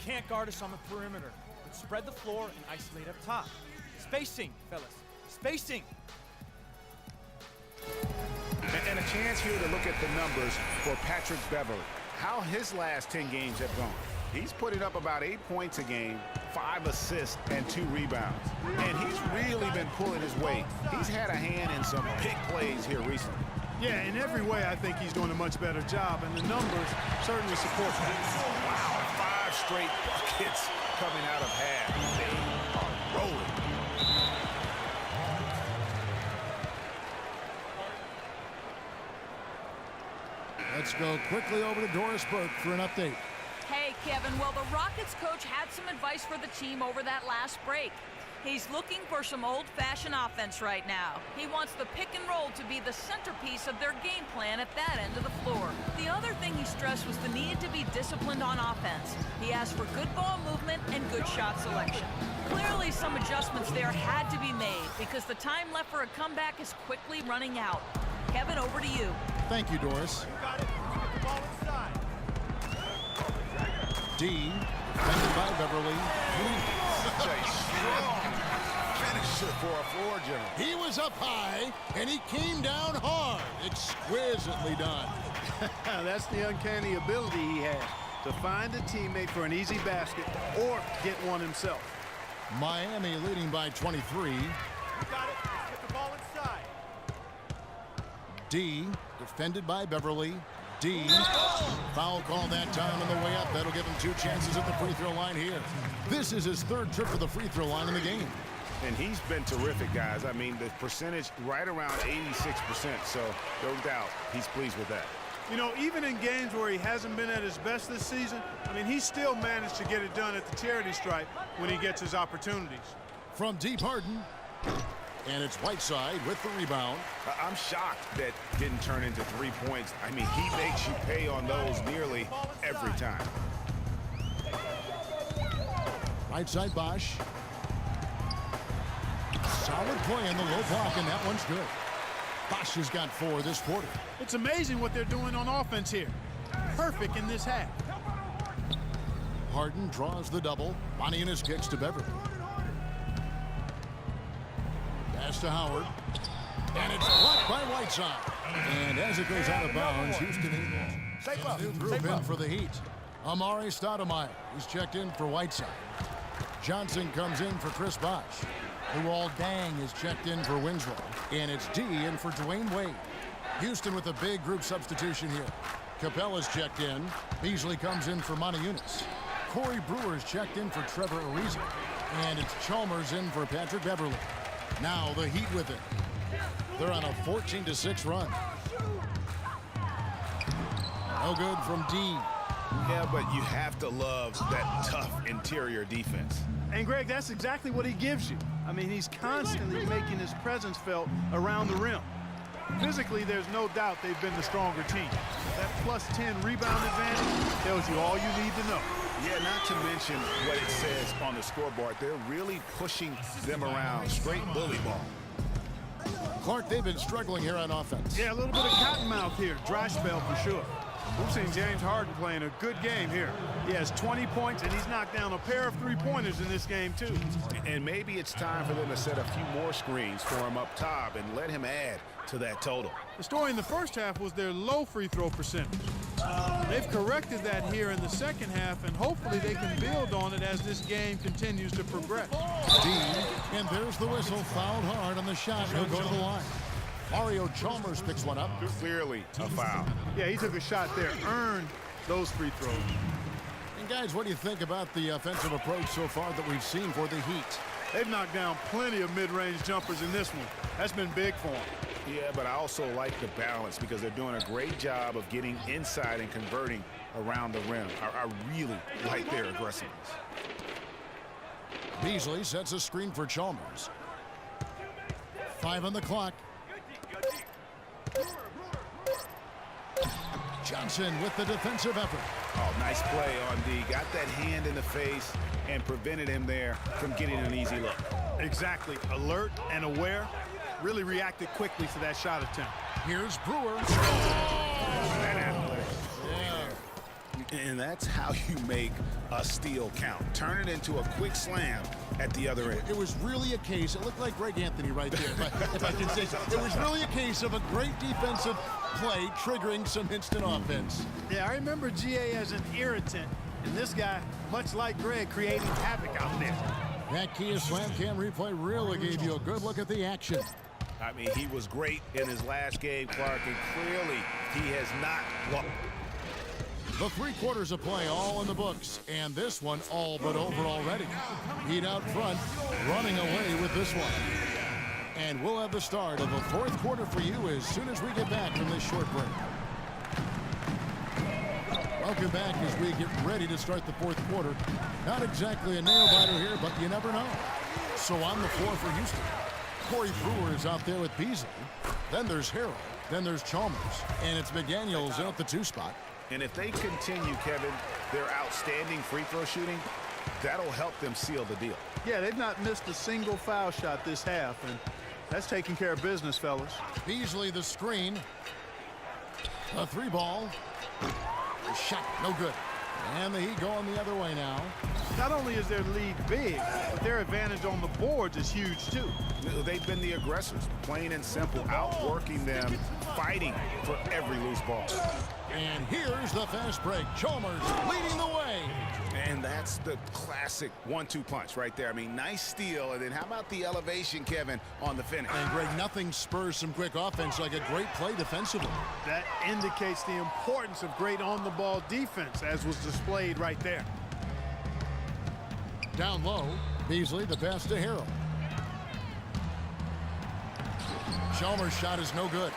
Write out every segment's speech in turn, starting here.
can't guard us on the perimeter. Let's spread the floor and isolate up top. Spacing, fellas. Spacing. And a chance here to look at the numbers for Patrick Beverley. How his last 10 games have gone. He's putting up about 8 points a game, 5 assists, and 2 rebounds. And he's really been pulling his weight. He's had a hand in some big plays here recently. Yeah, in every way, I think he's doing a much better job, and the numbers certainly support that. Wow, 5 straight buckets coming out of half. They are rolling. Let's go quickly over to Doris Burke for an update. Hey, Kevin. Well, the Rockets coach had some advice for the team over that last break. He's looking for some old-fashioned offense right now. He wants the pick and roll to be the centerpiece of their game plan at that end of the floor. The other thing he stressed was the need to be disciplined on offense. He asked for good ball movement and good shot selection. Clearly, some adjustments there had to be made because the time left for a comeback is quickly running out. Kevin, over to you. Thank you, Doris. Got it. Get the ball inside. D, defended by Beverly. Such a strong finisher for a floor general. He was up high, and he came down hard. Exquisitely done. That's the uncanny ability he has, to find a teammate for an easy basket or get one himself. Miami leading by 23. You got it. Get the ball inside. D, defended by Beverly. D, foul call that time on the way up. That'll give him 2 chances at the free throw line here. This is his 3rd trip to the free throw line in the game. And he's been terrific, guys. I mean, the percentage right around 86%, so no doubt he's pleased with that. You know, even in games where he hasn't been at his best this season, I mean, he still managed to get it done at the charity stripe when he gets his opportunities. From deep Harden. And it's Whiteside with the rebound. I'm shocked that didn't turn into 3 points. I mean, he makes you pay on those nearly every time. Right side Bosch. Solid play in the low block, and that one's good. Bosch has got 4 this quarter. It's amazing what they're doing on offense here. Perfect in this half. Harden draws the double. Moniunas kicks to Beverly. Pass to Howard. And it's blocked by Whiteside. And as it goes out of bounds, Houston a new group in for the Heat. Amari Stoudemire. He's checked in for Whiteside. Johnson comes in for Chris Bosh. Luol Deng is checked in for Winslow. And it's D in for Dwayne Wade. Houston with a big group substitution here. Capella's checked in. Beasley comes in for Moniunas. Corey Brewer's checked in for Trevor Ariza. And it's Chalmers in for Patrick Beverly. Now the Heat with it. They're on a 14-6 run. No good from D. Yeah, but you have to love that tough interior defense. And, Greg, that's exactly what he gives you. I mean, he's constantly making his presence felt around the rim. Physically, there's no doubt they've been the stronger team. That +10 rebound advantage tells you all you need to know. Yeah, not to mention what it says on the scoreboard. They're really pushing them around. Straight bully ball. Clark, they've been struggling here on offense. Yeah, a little bit of cottonmouth here. Dry spell for sure. We've seen James Harden playing a good game here. He has 20 points, and he's knocked down a pair of three-pointers in this game, too. And maybe it's time for them to set a few more screens for him up top and let him add to that total. The story in the first half was their low free throw percentage. They've corrected that here in the second half, and hopefully they can build on it as this game continues to progress. D, and there's the whistle. Fouled hard on the shot. He'll go to the line. Mario Chalmers picks one up. Clearly a foul. Yeah, he took a shot there, earned those free throws. And guys, what do you think about the offensive approach so far that we've seen for the Heat? They've knocked down plenty of mid-range jumpers in this one. That's been big for them. Yeah, but I also like the balance because they're doing a great job of getting inside and converting around the rim. I really like their aggressiveness. Beasley sets a screen for Chalmers. 5 on the clock. Johnson with the defensive effort. Oh, nice play on D. Got that hand in the face and prevented him there from getting an easy look. Exactly. Alert and aware. Really reacted quickly to that shot attempt. Here's Brewer. That athletic. Yeah. You And that's how you make a steal count. Turn it into a quick slam at the other end. It was really a case, it looked like Greg Anthony right there, if I can say so. It was really a case of a great defensive play triggering some instant offense. Yeah, I remember GA as an irritant, and this guy, much like Greg, creating havoc out there. That Kia Slam Cam replay really gave you a good look at the action. I mean, he was great in his last game, Clark, and clearly he has not looked. The 3 quarters of play all in the books, and this one all but over already. Heat out front, running away with this one. And we'll have the start of the 4th quarter for you as soon as we get back from this short break. Welcome back as we get ready to start the 4th quarter. Not exactly a nail-biter here, but you never know. So on the floor for Houston, Corey Brewer is out there with Beasley. Then there's Harrell. Then there's Chalmers. And it's McDaniels out the 2 spot. And if they continue, Kevin, their outstanding free throw shooting, that'll help them seal the deal. Yeah, they've not missed a single foul shot this half, and that's taking care of business, fellas. Beasley the screen. A 3 ball. Shot, no good. And the Heat going the other way now. Not only is their lead big, but their advantage on the boards is huge, too. They've been the aggressors, plain and simple, outworking them, fighting for every loose ball. And here's the fast break. Chalmers leading the way. And that's the classic 1-2 punch right there. I mean, nice steal. And then how about the elevation, Kevin, on the finish? And Greg, nothing spurs some quick offense like a great play defensively. That indicates the importance of great on-the-ball defense, as was displayed right there. Down low, Beasley the pass to Harrell. Chalmers' shot is no good.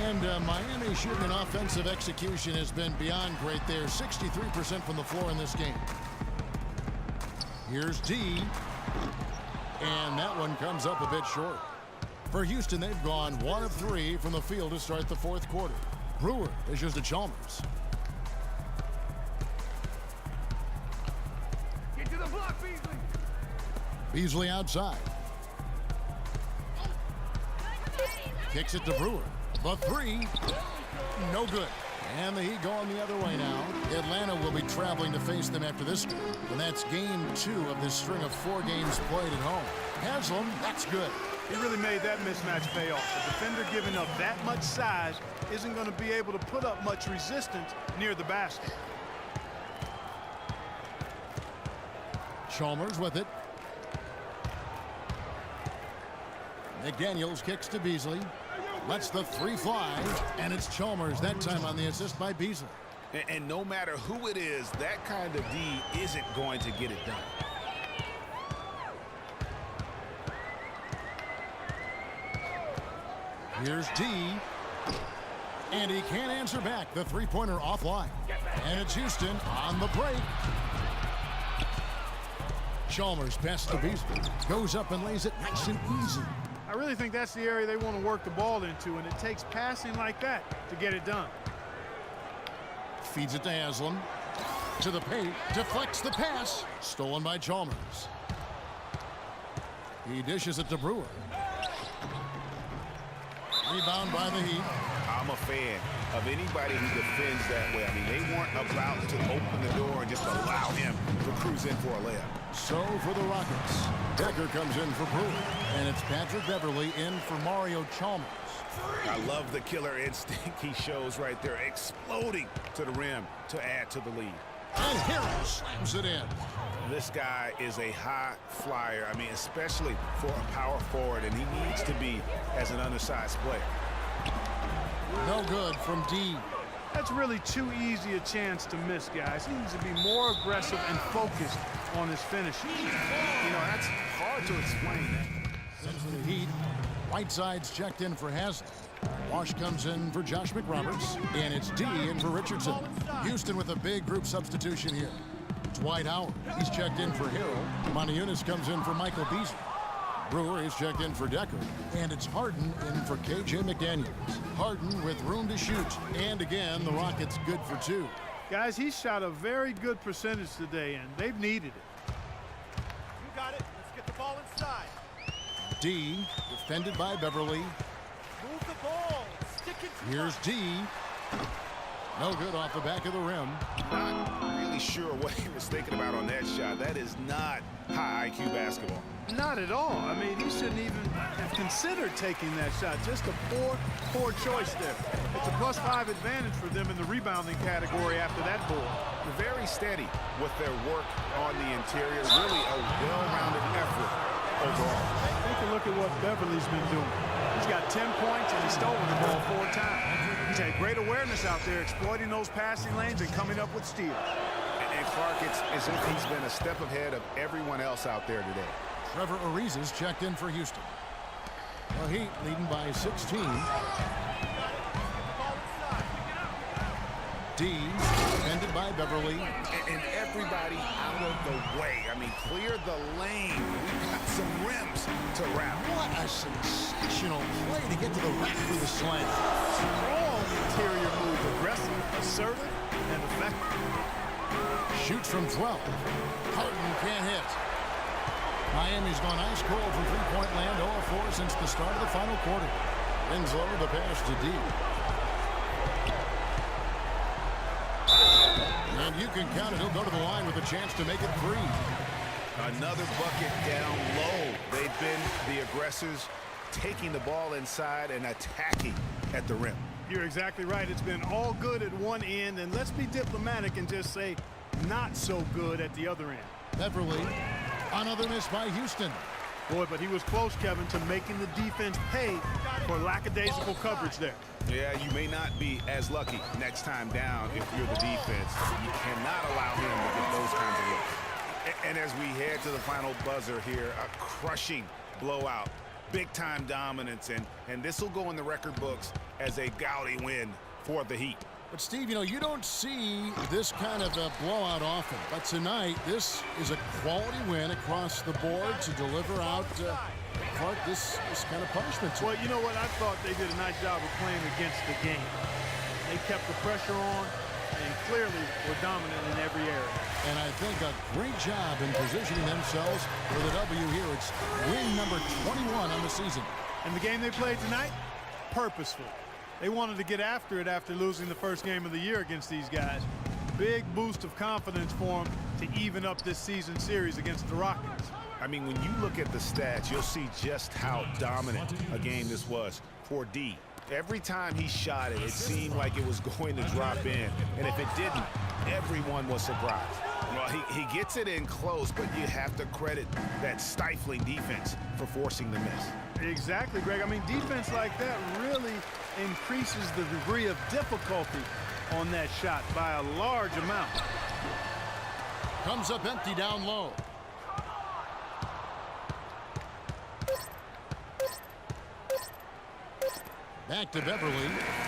And Miami shooting an offensive execution has been beyond great there. 63% from the floor in this game. Here's D. And that one comes up a bit short. For Houston, they've gone 1 of 3 from the field to start the 4th quarter. Brewer issues to Chalmers. Get to the block, Beasley. Beasley outside. Kicks it to Brewer. The 3, no good. And the Heat going the other way now. Atlanta will be traveling to face them after this game. And that's game 2 of this string of 4 games played at home. Haslam, that's good. He really made that mismatch pay off. A defender giving up that much size isn't going to be able to put up much resistance near the basket. Chalmers with it. McDaniels kicks to Beasley. Lets the 3 fly, and it's Chalmers that time on the assist by Beasley. And no matter who it is, that kind of D isn't going to get it done. Here's D. And he can't answer back. The 3-pointer offline. And it's Houston on the break. Chalmers passes to Beasley. Goes up and lays it nice and easy. I really think that's the area they want to work the ball into, and it takes passing like that to get it done. Feeds it to Haslam. To the paint. Deflects the pass. Stolen by Chalmers. He dishes it to Brewer. Rebound by the Heat. I'm a fan of anybody who defends that way. I mean, they weren't about to open the door and just allow him to cruise in for a layup. So for the Rockets, Decker comes in for Brewer. And it's Patrick Beverley in for Mario Chalmers. I love the killer instinct he shows right there, exploding to the rim to add to the lead. And Harrell slams it in. This guy is a high flyer. I mean, especially for a power forward, and he needs to be as an undersized player. No good from D. That's really too easy a chance to miss, guys. He needs to be more aggressive and focused on his finishing. You know, that's hard to explain. Sends to the Heat. Whiteside's checked in for Haslam. Wash comes in for Josh McRoberts. And it's D in for Richardson. Houston with a big group substitution here. Dwight Howard. He's checked in for Harrell. Montiunas comes in for Michael Beasley. Brewer is checked in for Decker. And it's Harden in for KJ McDaniels. Harden with room to shoot. And again, the Rockets good for 2. Guys, he shot a very good percentage today, and they've needed it. You got it. Let's get the ball inside. D, defended by Beverly. Move the ball. Stick it to Here's D. No good off the back of the rim. Not really sure what he was thinking about on that shot. That is not high IQ basketball. Not at all. I mean, he shouldn't even have considered taking that shot. Just a poor choice there. It's a +5 advantage for them in the rebounding category after that board. Very steady with their work on the interior. Really a well-rounded effort overall. Take a look at what Beverly's been doing. He's got 10 points and he's stolen the ball 4 times. He's had great awareness out there, exploiting those passing lanes and coming up with steals. And Clark, it's as if he's been a step ahead of everyone else out there today. Trevor Ariza's checked in for Houston. The Heat leading by 16. Dean, defended by Beverly. And everybody out of the way. I mean, clear the lane. We've got some rims to wrap. What a sensational play to get to the rack for the slam. All interior moves, aggressive, assertive, and effective. Shoots from 12. Harden can't hit. Miami's gone ice cold from three-point land, 0-4 since the start of the final quarter. Winslow, the pass to D. And you can count it. He'll go to the line with a chance to make it 3. Another bucket down low. They've been the aggressors, taking the ball inside and attacking at the rim. You're exactly right. It's been all good at one end, and let's be diplomatic and just say not so good at the other end. Beverly, another miss by Houston. Boy, but he was close, Kevin, to making the defense pay for lackadaisical coverage there. Yeah, you may not be as lucky next time down if you're the defense. You cannot allow him to get those kinds of looks. And as we head to the final buzzer here, a crushing blowout, big-time dominance, and this will go in the record books as a gaudy win for the Heat. But, Steve, you know, you don't see this kind of a blowout often. But tonight, this is a quality win across the board to deliver out Clark this kind of punishment. Well, you know what? I thought they did a nice job of playing against the game. They kept the pressure on and clearly were dominant in every area. And I think a great job in positioning themselves for the W here. It's win number 21 on the season. And the game they played tonight, purposeful. They wanted to get after it after losing the first game of the year against these guys. Big boost of confidence for them to even up this season series against the Rockets. I mean, when you look at the stats, you'll see just how dominant a game this was for D. Every time he shot it, it seemed like it was going to drop in. And if it didn't, everyone was surprised. Well, he gets it in close, but you have to credit that stifling defense for forcing the miss. Exactly, Greg. I mean, defense like that really increases the degree of difficulty on that shot by a large amount. Comes up empty down low. Back to Beverly.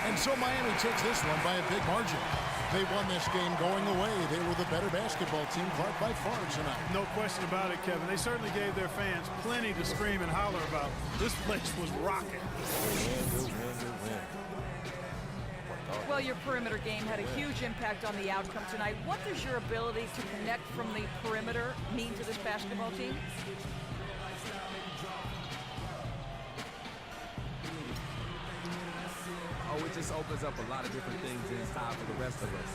And so Miami takes this one by a big margin. They won this game going away. They were the better basketball team, Clark, by far tonight. No question about it, Kevin. They certainly gave their fans plenty to scream and holler about. This place was rocking. Well, your perimeter game had a huge impact on the outcome tonight. What does your ability to connect from the perimeter mean to this basketball team? Oh, it just opens up a lot of different things inside for the rest of us.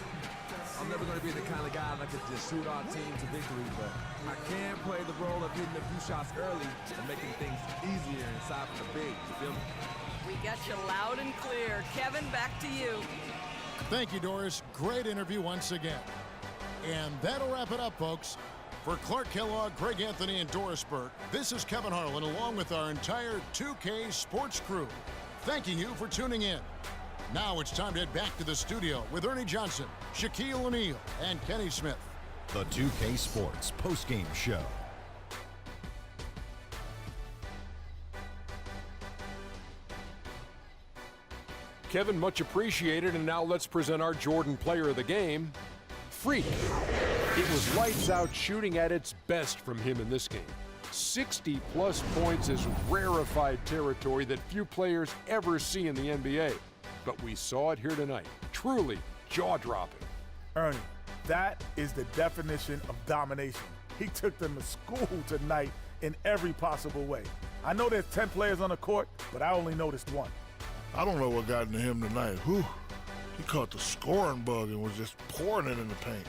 I'm never going to be the kind of guy that could just shoot our team to victory, but I can play the role of hitting a few shots early and making things easier inside for the big. You feel me? We got you loud and clear. Kevin, back to you. Thank you, Doris. Great interview once again. And that'll wrap it up, folks. For Clark Kellogg, Greg Anthony, and Doris Burke, this is Kevin Harlan along with our entire 2K Sports crew, thanking you for tuning in. Now it's time to head back to the studio with Ernie Johnson, Shaquille O'Neal, and Kenny Smith. The 2K Sports postgame show. Kevin, much appreciated, and now let's present our Jordan player of the game, Freak. It was lights out shooting at its best from him in this game. 60-plus points is rarefied territory that few players ever see in the NBA. But we saw it here tonight. Truly jaw-dropping. Ernie, that is the definition of domination. He took them to school tonight in every possible way. I know there's 10 players on the court, but I only noticed one. I don't know what got into him tonight. Whew. He caught the scoring bug and was just pouring it in the paint.